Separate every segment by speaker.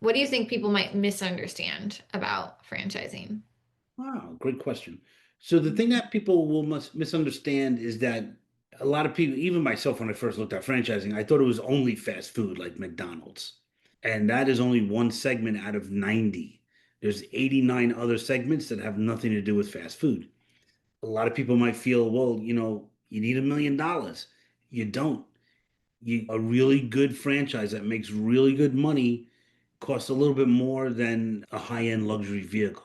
Speaker 1: What do you think people might misunderstand about franchising?
Speaker 2: Wow, great question. So the thing that people will must misunderstand is that a lot of people, even myself, when I first looked at franchising, I thought it was only fast food like McDonald's. And that is only one segment out of 90. There's 89 other segments that have nothing to do with fast food. A lot of people might feel, well, you need $1 million. You don't. A really good franchise that makes really good money costs a little bit more than a high-end luxury vehicle.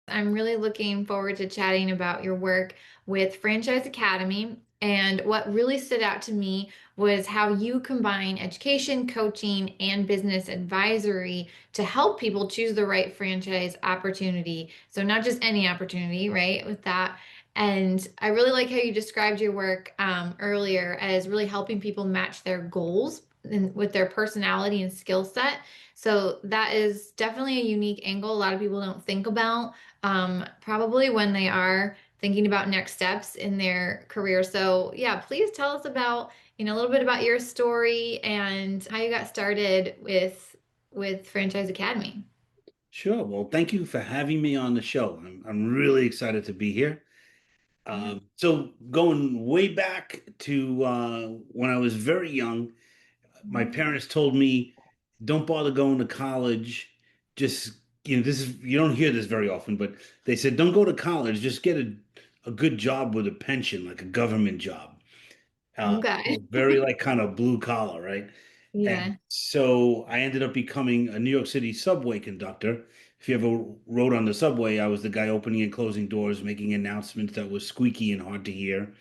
Speaker 1: I'm really looking forward to chatting about your work with Franchise Academy. And what really stood out to me was how you combine education, coaching, and business advisory to help people choose the right franchise opportunity. So, not just any opportunity, right? With that. And I really like how you described your work earlier as really helping people match their goals and with their personality and skill set. So, that is definitely a unique angle a lot of people don't think about probably when they are thinking about next steps in their career. So, yeah, please tell us about, a little bit about your story and how you got started with Franchise Academy.
Speaker 2: Sure. Well, thank you for having me on the show. I'm really excited to be here.
Speaker 1: Yeah.
Speaker 2: So going way back to when I was very young, my
Speaker 1: Mhm.
Speaker 2: parents told me, "Don't bother going to college. Just this is you don't hear this very often, but they said, don't go to college. Just get a good job with a pension, like a government job.
Speaker 1: Okay.
Speaker 2: Very like kind of blue collar, right?" And
Speaker 1: Yeah.
Speaker 2: so I ended up becoming a New York City subway conductor. If you ever rode on the subway, I was the guy opening and closing doors, making announcements that was squeaky and hard to hear.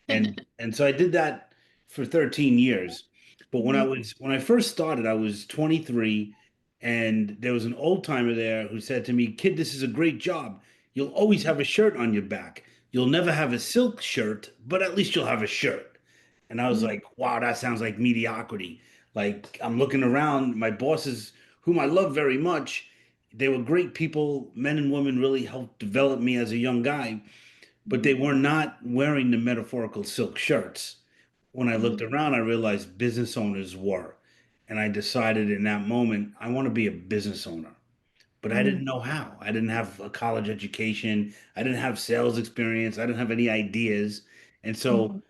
Speaker 2: And so I did that for 13 years. But
Speaker 1: Mhm.
Speaker 2: when I first started, I was 23, and there was an old timer there who said to me, "Kid, this is a great job. You'll always have a shirt on your back. You'll never have a silk shirt, but at least you'll have a shirt." And I was
Speaker 1: Mhm.
Speaker 2: like, wow, that sounds like mediocrity. Like I'm looking around, my bosses, whom I love very much, they were great people. Men and women really helped develop me as a young guy, but they were not wearing the metaphorical silk shirts. When I looked
Speaker 1: Mhm.
Speaker 2: around, I realized business owners were. And I decided in that moment, I want to be a business owner. But I
Speaker 1: Mhm.
Speaker 2: didn't know how. I didn't have a college education. I didn't have sales experience. I didn't have any ideas. And so
Speaker 1: Mhm.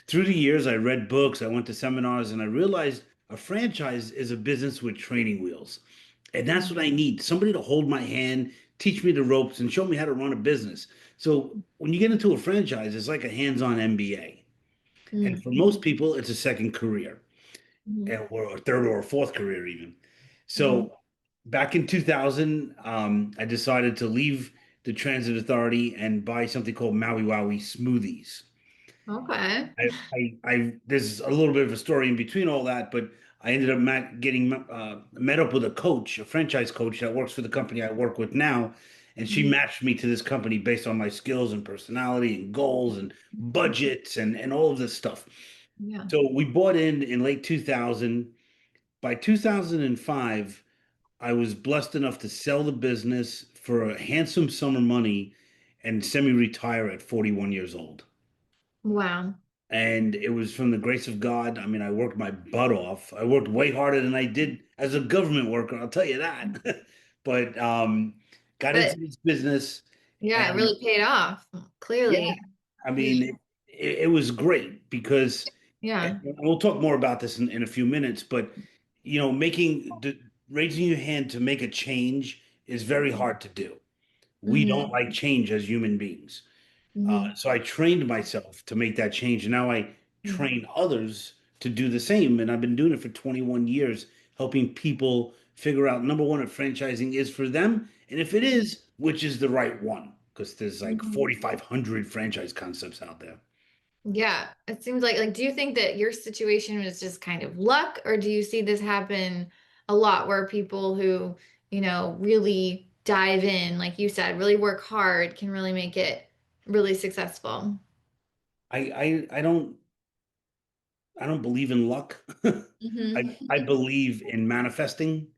Speaker 2: through the years, I read books, I went to seminars, and I realized a franchise is a business with training wheels. And that's what I need, somebody to hold my hand, teach me the ropes, and show me how to run a business. So when you get into a franchise, it's like a hands-on MBA. And
Speaker 1: Mhm.
Speaker 2: for most people, it's a second career,
Speaker 1: Mhm.
Speaker 2: or a third or a fourth career, even.
Speaker 1: Mhm.
Speaker 2: So back in 2000, I decided to leave the transit authority and buy something called Maui Wowi Smoothies.
Speaker 1: Okay.
Speaker 2: There's a little bit of a story in between all that, but I ended up getting met up with a coach, a franchise coach that works for the company I work with now, and she
Speaker 1: Mhm.
Speaker 2: matched me to this company based on my skills and personality and goals and budgets and all of this stuff.
Speaker 1: Yeah.
Speaker 2: So we bought in late 2000. By 2005, I was blessed enough to sell the business for a handsome sum of money and semi-retire at 41 years old.
Speaker 1: Wow.
Speaker 2: And it was from the grace of God. I mean, I worked my butt off. I worked way harder than I did as a government worker, I'll tell you that. But got into
Speaker 1: But
Speaker 2: this business,
Speaker 1: yeah, it
Speaker 2: and
Speaker 1: really paid off,
Speaker 2: yeah,
Speaker 1: clearly.
Speaker 2: I
Speaker 1: You
Speaker 2: mean, it was great because, and
Speaker 1: Yeah.
Speaker 2: we'll talk more about this in a few minutes, but raising your hand to make a change is very hard to do. We don't
Speaker 1: Hmm.
Speaker 2: like change as human beings.
Speaker 1: Hmm.
Speaker 2: So I trained myself to make that change, and now I train others to do the same. And I've been doing it for 21 years, helping people figure out number one, if franchising is for them, and if it is, which is the right one, because there's like
Speaker 1: Hmm.
Speaker 2: 4,500 franchise concepts out there.
Speaker 1: Yeah, it seems like do you think that your situation was just kind of luck, or do you see this happen a lot where people who, really dive in, like you said, really work hard, can really make it really successful?
Speaker 2: I don't believe in luck. I
Speaker 1: Hmm.
Speaker 2: believe in manifesting.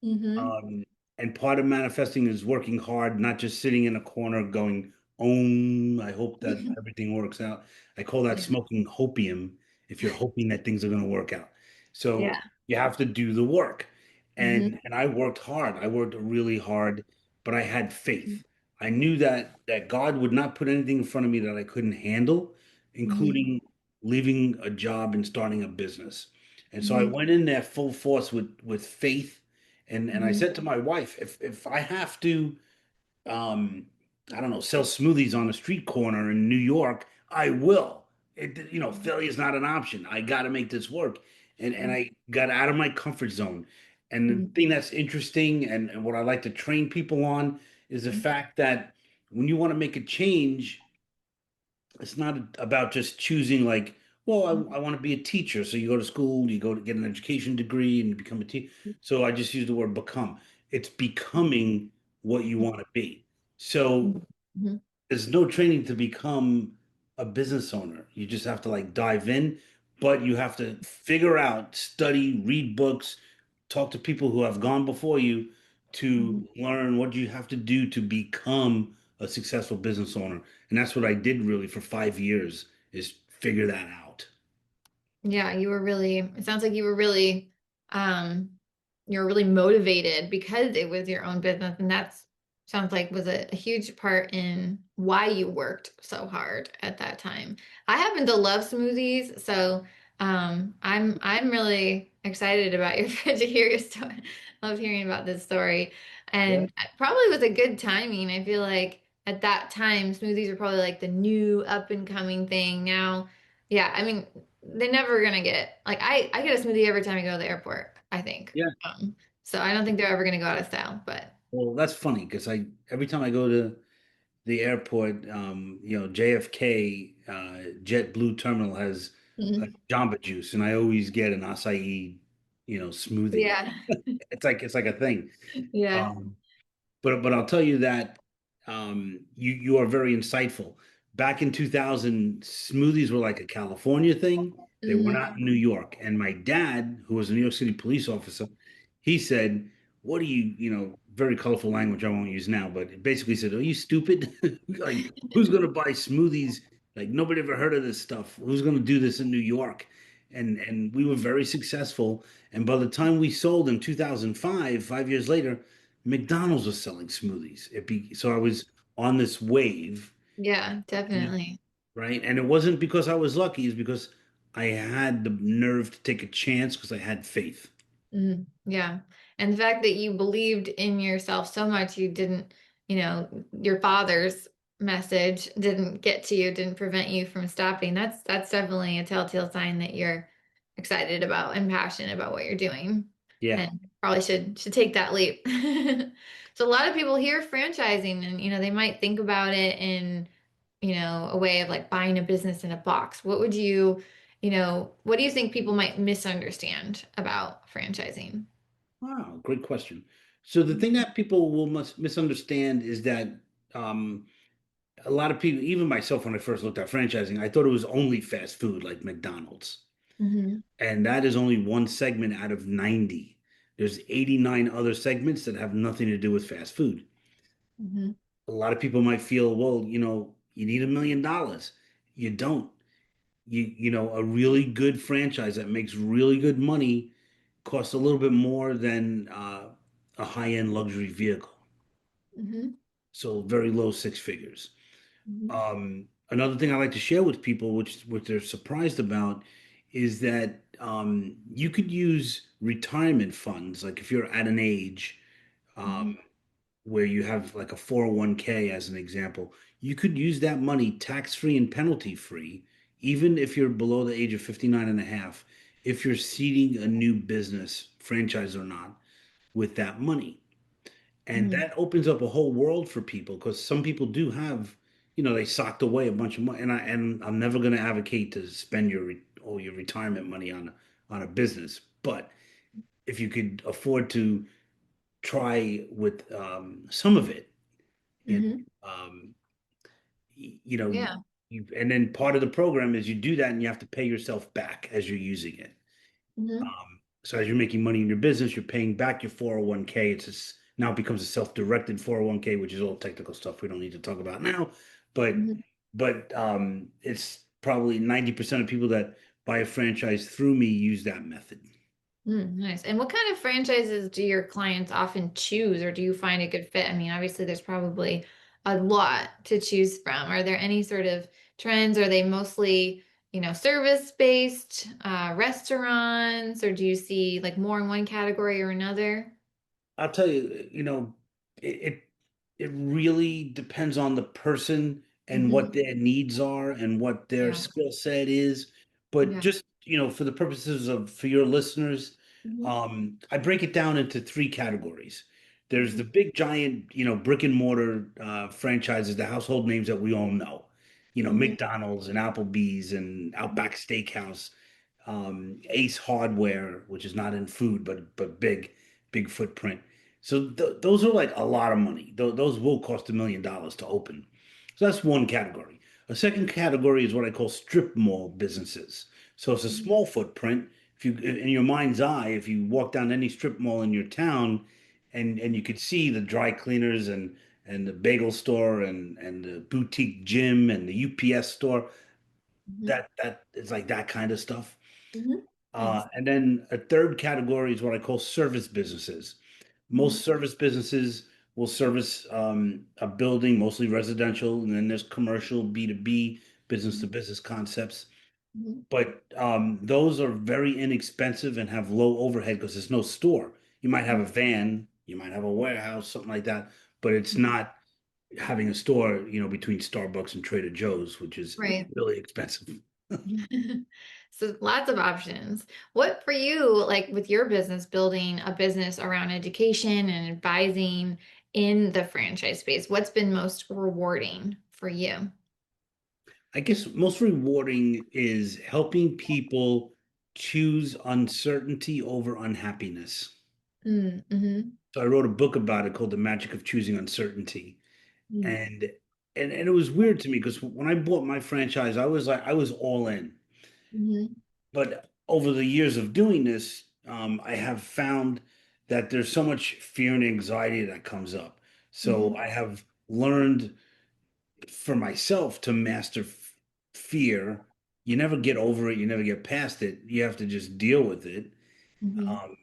Speaker 1: Hmm.
Speaker 2: Um, and part of manifesting is working hard, not just sitting in a corner going, I hope that everything works out. I call that
Speaker 1: Yeah.
Speaker 2: smoking hopium if you're hoping that things are going to work out. So
Speaker 1: Yeah.
Speaker 2: you have to do the work.
Speaker 1: Hmm.
Speaker 2: And I worked hard. I worked really hard, but I had faith. I knew that God would not put anything in front of me that I couldn't handle,
Speaker 1: Hmm.
Speaker 2: including leaving a job and starting a business. And so I
Speaker 1: Hmm.
Speaker 2: went in there full force with faith. And I
Speaker 1: Hmm.
Speaker 2: said to my wife, if I have to um, I don't know, sell smoothies on a street corner in New York, I will. Failure is not an option. I got to make this work. And I got out of my comfort zone. And the thing that's interesting and what I like to train people on is the fact that when you want to make a change, it's not about just choosing like, well, I want to be a teacher. So you go to school, you go to get an education degree and you become a teacher. So I just use the word become. It's becoming what you want to be. So
Speaker 1: Hmm.
Speaker 2: there's no training to become a business owner. You just have to like dive in, but you have to figure out, study, read books, talk to people who have gone before you
Speaker 1: Hmm.
Speaker 2: to learn what you have to do to become a successful business owner. And that's what I did really for 5 years is figure that out.
Speaker 1: Yeah, it sounds like um, you were really motivated because it was your own business. And that's sounds like was a huge part in why you worked so hard at that time. I happen to love smoothies, so I'm really excited about to hear your story. Love hearing about this story.
Speaker 2: Yeah.
Speaker 1: And it probably was a good timing. I feel like at that time, smoothies were probably like the new up and coming thing. Now, yeah, I mean, they're never gonna get like I get a smoothie every time I go to the airport, I think.
Speaker 2: Yeah.
Speaker 1: So I don't think they're ever gonna go out of style, but
Speaker 2: Well, that's funny because I every time I go to the airport, JFK JetBlue Terminal has a
Speaker 1: mm,
Speaker 2: Jamba Juice, and I always get an acai, smoothie.
Speaker 1: yeah.
Speaker 2: It's like a thing.
Speaker 1: Yeah.
Speaker 2: Um, but I'll tell you that you are very insightful. Back in 2000, smoothies were like a California thing. They were
Speaker 1: Hmm.
Speaker 2: not in New York. And my dad, who was a New York City police officer, he said, "What do very colorful language I won't use now, but it basically said, are you stupid? Like, who's going to buy smoothies? Like, nobody ever heard of this stuff. Who's going to do this in New York?" And we were very successful. And by the time we sold in 2005, 5 years later, McDonald's was selling smoothies. So I was on this wave,
Speaker 1: Yeah, definitely.
Speaker 2: right? And it wasn't because I was lucky, it's because I had the nerve to take a chance because I had faith.
Speaker 1: Yeah. And the fact that you believed in yourself so much you didn't, your father's message didn't get to you, didn't prevent you from stopping. That's definitely a telltale sign that you're excited about and passionate about what you're doing.
Speaker 2: Yeah.
Speaker 1: And probably should take that leap. So a lot of people hear franchising and they might think about it in, a way of like buying a business in a box. What do you think people might misunderstand about franchising?
Speaker 2: Wow, great question. So the thing that people will must misunderstand is that um, a lot of people, even myself, when I first looked at franchising, I thought it was only fast food like McDonald's.
Speaker 1: Hmm.
Speaker 2: And that is only one segment out of 90. There's 89 other segments that have nothing to do with fast food.
Speaker 1: Hmm.
Speaker 2: A lot of people might feel, well, you need $1 million. You don't. A really good franchise that makes really good money costs a little bit more than a high-end luxury vehicle.
Speaker 1: Hmm.
Speaker 2: So very low six figures.
Speaker 1: Hmm.
Speaker 2: Another thing I like to share with people, which they're surprised about, is that you could use retirement funds. Like if you're at an age
Speaker 1: Hmm.
Speaker 2: where you have like a 401k as an example, you could use that money tax-free and penalty-free, even if you're below the age of 59 and a half, if you're seeding a new business, franchise or not, with that money. And
Speaker 1: Hmm.
Speaker 2: that opens up a whole world for people because some people do have, they socked away a bunch of money. And I'm never going to advocate to spend all your retirement money on a business. But if you could afford to try with some of it, you
Speaker 1: Hmm.
Speaker 2: um, you know,
Speaker 1: Yeah.
Speaker 2: and then part of the program is you do that and you have to pay yourself back as you're using it.
Speaker 1: Hmm.
Speaker 2: So as you're making money in your business, you're paying back your 401k. Now it becomes a self-directed 401k, which is all technical stuff we don't need to talk about now. but
Speaker 1: Mhm.
Speaker 2: it's probably 90% of people that buy a franchise through me use that method.
Speaker 1: Nice. And what kind of franchises do your clients often choose, or do you find a good fit? I mean, obviously, there's probably a lot to choose from. Are there any sort of trends? Are they mostly, service-based, restaurants, or do you see like more in one category or another?
Speaker 2: I'll tell you, it it really depends on the person and what
Speaker 1: Hmm.
Speaker 2: their needs are and what their
Speaker 1: Yeah.
Speaker 2: skill set is. But
Speaker 1: Yeah.
Speaker 2: just, for the purposes of for your listeners,
Speaker 1: Hmm.
Speaker 2: I break it down into three categories. There's
Speaker 1: Hmm.
Speaker 2: the big giant, brick and mortar franchises, the household names that we all know.
Speaker 1: Hmm.
Speaker 2: McDonald's and Applebee's and Outback Steakhouse, Ace Hardware, which is not in food but big footprint. So those are like a lot of money. Those will cost $1 million to open. So that's one category. A second category is what I call strip mall businesses. So it's a small footprint. If you, in your mind's eye, if you walk down any strip mall in your town, and you could see the dry cleaners and the bagel store and the boutique gym and the UPS store,
Speaker 1: Hmm.
Speaker 2: that is like that kind of stuff.
Speaker 1: Hmm. Nice.
Speaker 2: And then a third category is what I call service businesses.
Speaker 1: Hmm.
Speaker 2: Most service businesses will service a building, mostly residential, and then there's commercial, B2B, business to business concepts.
Speaker 1: Hmm.
Speaker 2: But those are very inexpensive and have low overhead because there's no store. You might have a van, you might have a warehouse, something like that, but it's not having a store, between Starbucks and Trader Joe's, which is
Speaker 1: Right.
Speaker 2: really expensive.
Speaker 1: So lots of options. What for you, like with your business, building a business around education and advising in the franchise space, what's been most rewarding for you?
Speaker 2: I guess most rewarding is helping people choose uncertainty over unhappiness.
Speaker 1: Mm-hmm.
Speaker 2: So I wrote a book about it called The Magic of Choosing Uncertainty.
Speaker 1: Mm-hmm.
Speaker 2: And and it was weird to me because when I bought my franchise, I was all in.
Speaker 1: Mm-hmm.
Speaker 2: But over the years of doing this, I have found that there's so much fear and anxiety that comes up. So
Speaker 1: Mm-hmm.
Speaker 2: I have learned for myself to master fear. You never get over it, you never get past it. You have to just deal with it.
Speaker 1: Mm-hmm.
Speaker 2: Um,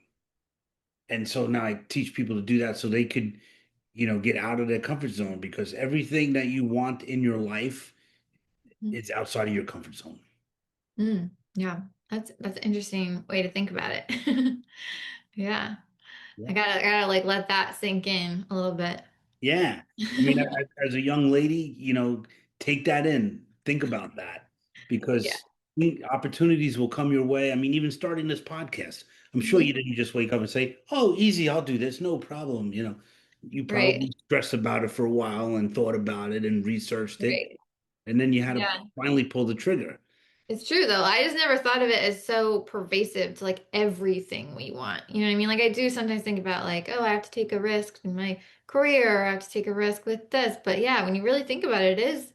Speaker 2: and so now I teach people to do that so they could, get out of their comfort zone because everything that you want in your life is outside of your comfort zone.
Speaker 1: Mm-hmm. Yeah, that's an interesting way to think about it. Yeah, I
Speaker 2: Yeah.
Speaker 1: gotta like let that sink in a little bit.
Speaker 2: Yeah. I mean, as a young lady, take that in, think about that
Speaker 1: Yeah.
Speaker 2: because opportunities will come your way. I mean, even starting this podcast, I'm sure you
Speaker 1: Mhm.
Speaker 2: didn't just wake up and say, "Oh, easy, I'll do this, no problem." You
Speaker 1: Right.
Speaker 2: probably stressed about it for a while and thought about it and researched it,
Speaker 1: Right.
Speaker 2: and then you had to
Speaker 1: Yeah.
Speaker 2: finally pull the trigger,
Speaker 1: It's true though. I just never thought of it as so pervasive to like everything we want. You know what I mean? Like I do sometimes think about like, oh, I have to take a risk in my career, or I have to take a risk with this. But yeah, when you really think about it, it is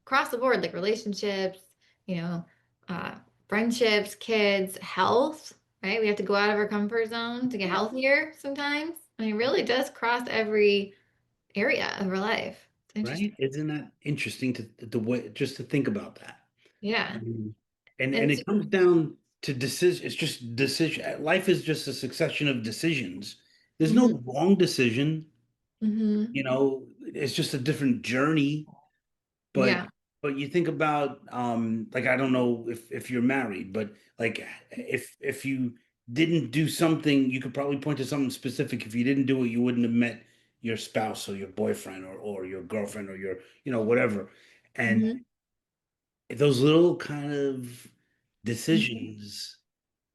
Speaker 1: across the board, like relationships, you know, uh, friendships, kids, health, right? We have to go out of our comfort zone to get healthier sometimes. I mean, it really does cross every area of our life. It's interesting.
Speaker 2: right? Isn't that interesting to the way just to think about that?
Speaker 1: Yeah.
Speaker 2: Mhm. And
Speaker 1: And
Speaker 2: it comes down to decision. It's just decision. Life is just a succession of decisions. There's
Speaker 1: hmm
Speaker 2: no wrong decision,
Speaker 1: hmm
Speaker 2: it's just a different journey. But
Speaker 1: Yeah.
Speaker 2: but you think about like I don't know if you're married, but like if you didn't do something, you could probably point to something specific. If you didn't do it, you wouldn't have met your spouse or your boyfriend or your girlfriend or your, whatever. And
Speaker 1: hmm
Speaker 2: those little kind of
Speaker 1: hmm
Speaker 2: decisions,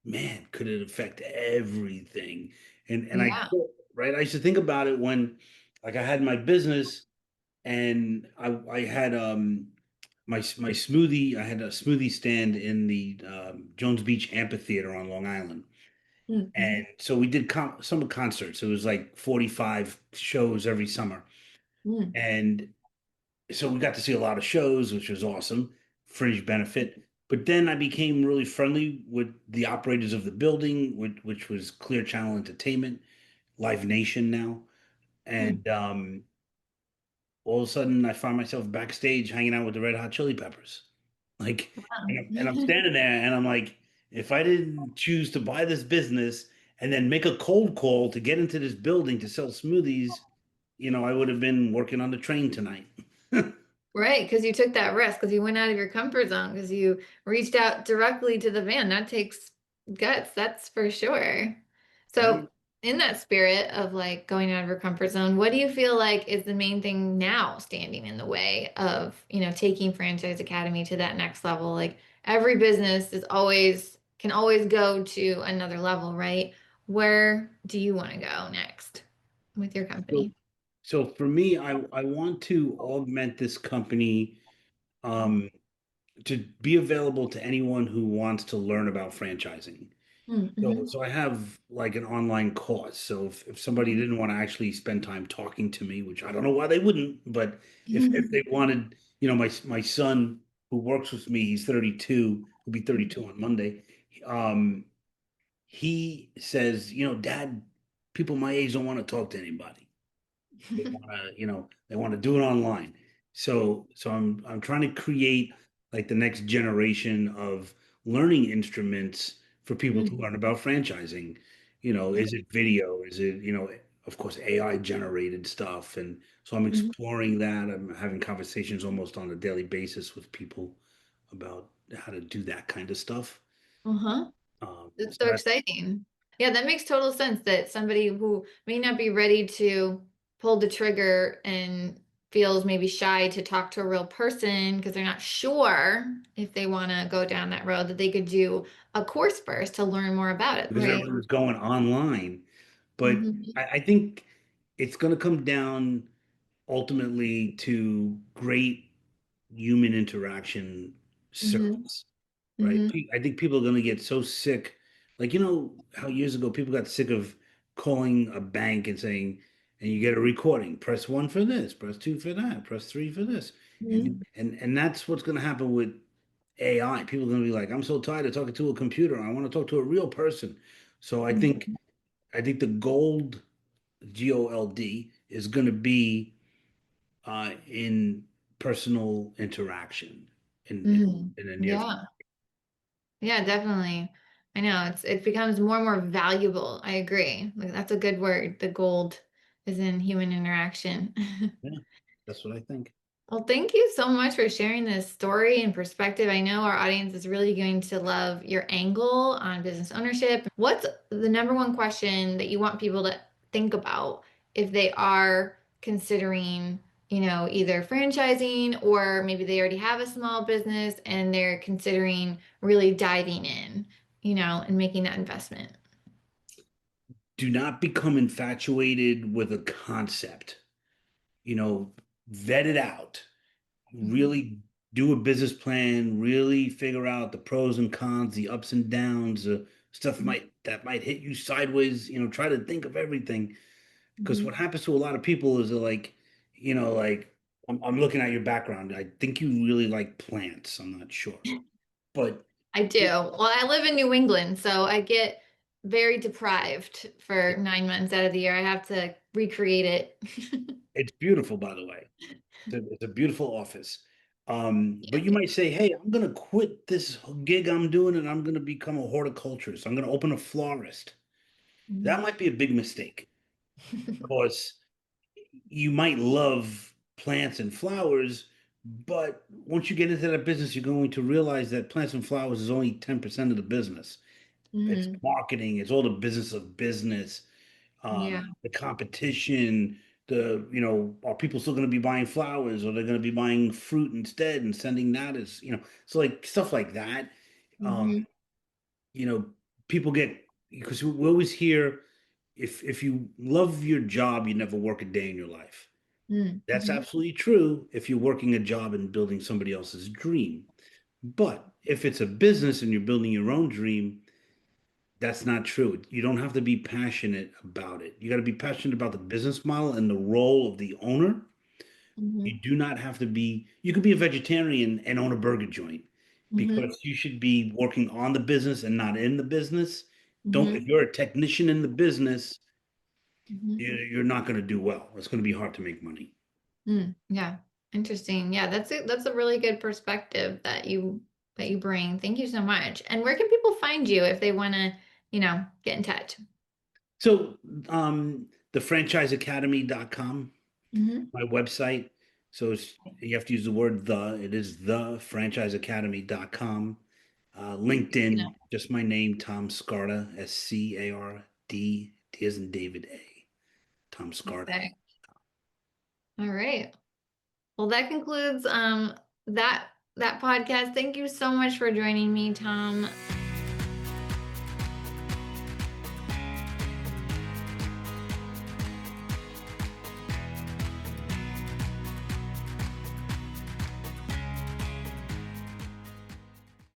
Speaker 2: man, could it affect everything? And
Speaker 1: Yeah.
Speaker 2: right, I used to think about it when like I had my business and I had my smoothie, I had a smoothie stand in the Jones Beach Amphitheater on Long Island.
Speaker 1: Mm-hmm.
Speaker 2: And so we did summer concerts. It was like 45 shows every summer.
Speaker 1: Mm-hmm.
Speaker 2: And so we got to see a lot of shows, which was awesome, fringe benefit. But then I became really friendly with the operators of the building, which was Clear Channel Entertainment, Live Nation now. And all of a sudden I find myself backstage hanging out with the Red Hot Chili Peppers. Like,
Speaker 1: Wow.
Speaker 2: and I'm standing there and I'm like, if I didn't choose to buy this business and then make a cold call to get into this building to sell smoothies, I would have been working on the train tonight.
Speaker 1: Right, because you took that risk, because you went out of your comfort zone, because you reached out directly to the van. That takes guts, that's for sure. So,
Speaker 2: Right?
Speaker 1: in that spirit of like going out of your comfort zone, what do you feel like is the main thing now standing in the way of, taking Franchise Academy to that next level? Like every business can always go to another level, right? Where do you want to go next with your
Speaker 2: So,
Speaker 1: company?
Speaker 2: so for me, I want to augment this company um, to be available to anyone who wants to learn about franchising. So
Speaker 1: Mm-hmm.
Speaker 2: I have like an online course. So if somebody didn't want to actually spend time talking to me, which I don't know why they wouldn't, but if they wanted, my son who works with me, he's 32, he'll be 32 on Monday. Um, he says, Dad, people my age don't want to talk to anybody. They want to do it online. So I'm trying to create like the next generation of learning instruments for people to
Speaker 1: Mm-hmm.
Speaker 2: learn about franchising. Is it video? Is it, of course, AI generated stuff. And so I'm
Speaker 1: Mm-hmm.
Speaker 2: exploring that. I'm having conversations almost on a daily basis with people about how to do that kind of stuff.
Speaker 1: Uh-huh. That's
Speaker 2: So
Speaker 1: so
Speaker 2: that's
Speaker 1: exciting. Yeah, that makes total sense that somebody who may not be ready to pull the trigger and feels maybe shy to talk to a real person because they're not sure if they want to go down that road, that they could do a course first to learn more about it,
Speaker 2: because
Speaker 1: right?
Speaker 2: everyone's going online. But
Speaker 1: Mm-hmm.
Speaker 2: I think it's going to come down ultimately to great human interaction
Speaker 1: Mm-hmm.
Speaker 2: service, right?
Speaker 1: Mm-hmm.
Speaker 2: I think people are going to get so sick. Like, how years ago people got sick of calling a bank and saying, and you get a recording, press one for this, press two for that, press three for this.
Speaker 1: Mm-hmm.
Speaker 2: And that's what's going to happen with AI. People are going to be like, I'm so tired of talking to a computer. I want to talk to a real person. So I think the GOLD is going to be in personal interaction in
Speaker 1: Mm-hmm.
Speaker 2: in the near.
Speaker 1: Yeah. Yeah, definitely. I know it becomes more and more valuable. I agree. Like that's a good word. The gold is in human interaction.
Speaker 2: Yeah, that's what I think.
Speaker 1: Well, thank you so much for sharing this story and perspective. I know our audience is really going to love your angle on business ownership. What's the number one question that you want people to think about if they are considering, either franchising or maybe they already have a small business and they're considering really diving in, and making that investment?
Speaker 2: Do not become infatuated with a concept. You know, vet it out. Really do a business plan. Really figure out the pros and cons, the ups and downs, stuff that might hit you sideways. Try to think of everything. Because
Speaker 1: Mhm.
Speaker 2: what happens to a lot of people is they're like, like I'm looking at your background. I think you really like plants. I'm not sure, but
Speaker 1: I do. Well, I live in New England, so I get very deprived for 9 months out of the year. I have to recreate it.
Speaker 2: it's beautiful, by the way. It's a beautiful office. But you might say, hey, I'm gonna quit this gig I'm doing and I'm gonna become a horticulturist. I'm gonna open a florist. That
Speaker 1: Mhm.
Speaker 2: might be a big mistake because you might love plants and flowers, but once you get into that business, you're going to realize that plants and flowers is only 10% of the business. It's
Speaker 1: Mhm.
Speaker 2: marketing, it's all the business of business,
Speaker 1: Yeah.
Speaker 2: the competition, are people still going to be buying flowers or they're going to be buying fruit instead and sending that as, so like stuff like that. Um,
Speaker 1: Mhm.
Speaker 2: you know, people get, because we always hear if you love your job, you never work a day in your life. That's
Speaker 1: Mhm.
Speaker 2: absolutely true if you're working a job and building somebody else's dream. But if it's a business and you're building your own dream, that's not true. You don't have to be passionate about it. You got to be passionate about the business model and the role of the owner. You
Speaker 1: Mhm.
Speaker 2: do not have to be, you could be a vegetarian and own a burger joint
Speaker 1: Mhm.
Speaker 2: because you should be working on the business and not in the business. Don't, if
Speaker 1: Mhm.
Speaker 2: you're a technician in the business,
Speaker 1: Mhm.
Speaker 2: you're not going to do well. It's going to be hard to make money.
Speaker 1: Yeah. Interesting. Yeah, that's a really good perspective that you bring. Thank you so much. And where can people find you if they want to, get in touch?
Speaker 2: So, the franchiseacademy.com,
Speaker 1: Hmm.
Speaker 2: my website. So you have to use the word the. It is the franchiseacademy.com. LinkedIn, just my name, Tom Scarda, Scard, D as in David A. Tom Scarda.
Speaker 1: Okay. All right. Well, that concludes that podcast. Thank you so much for joining me, Tom.